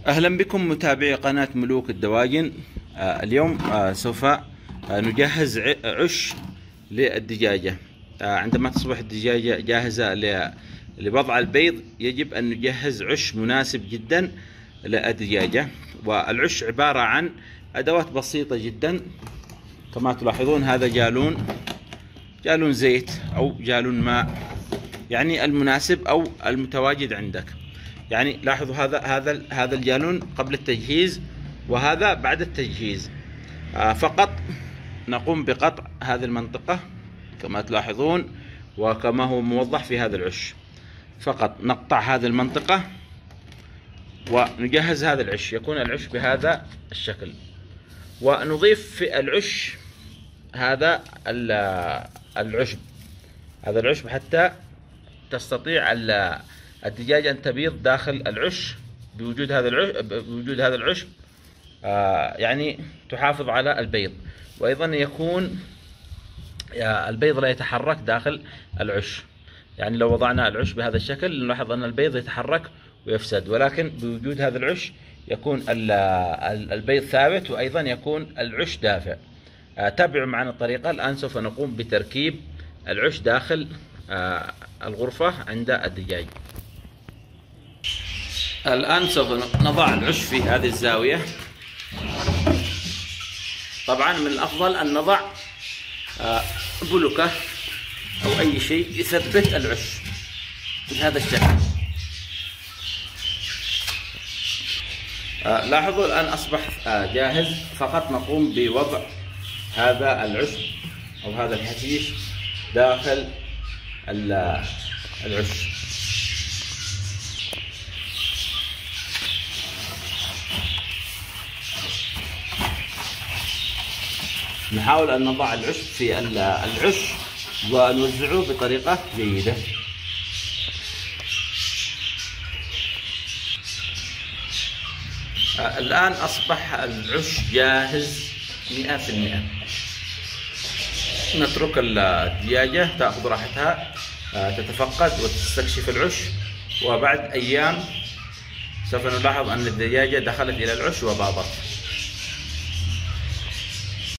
أهلا بكم متابعي قناة ملوك الدواجن. اليوم سوف نجهز عش للدجاجة. عندما تصبح الدجاجة جاهزة لوضع البيض يجب أن نجهز عش مناسب جدا للدجاجة. والعش عبارة عن أدوات بسيطة جدا. كما تلاحظون هذا جالون زيت أو جالون ماء، يعني المناسب أو المتواجد عندك. يعني لاحظوا هذا الجالون قبل التجهيز وهذا بعد التجهيز. فقط نقوم بقطع هذه المنطقة كما تلاحظون وكما هو موضح في هذا العش. فقط نقطع هذه المنطقة ونجهز هذا العش، يكون العش بهذا الشكل. ونضيف في العش هذا العشب حتى تستطيع الدجاجة أن تبيض داخل العش بوجود هذا العشب. يعني تحافظ على البيض، وأيضا يكون البيض لا يتحرك داخل العش. يعني لو وضعنا العش بهذا الشكل نلاحظ أن البيض يتحرك ويفسد، ولكن بوجود هذا العش يكون البيض ثابت، وأيضا يكون العش دافئ. تابعوا معنا الطريقة. الآن سوف نقوم بتركيب العش داخل الغرفة عند الدجاج. الآن سوف نضع العش في هذه الزاوية. طبعا من الأفضل أن نضع بلوكة أو أي شيء يثبت العش بهذا الشكل. لاحظوا الآن أصبح جاهز. فقط نقوم بوضع هذا العشب أو هذا الحشيش داخل العش. نحاول أن نضع العشب في العش ونوزعه بطريقة جيدة. الآن أصبح العش جاهز 100%. نترك الدجاجة تأخذ راحتها تتفقد وتستكشف العش، وبعد أيام سوف نلاحظ أن الدجاجة دخلت إلى العش وباضت.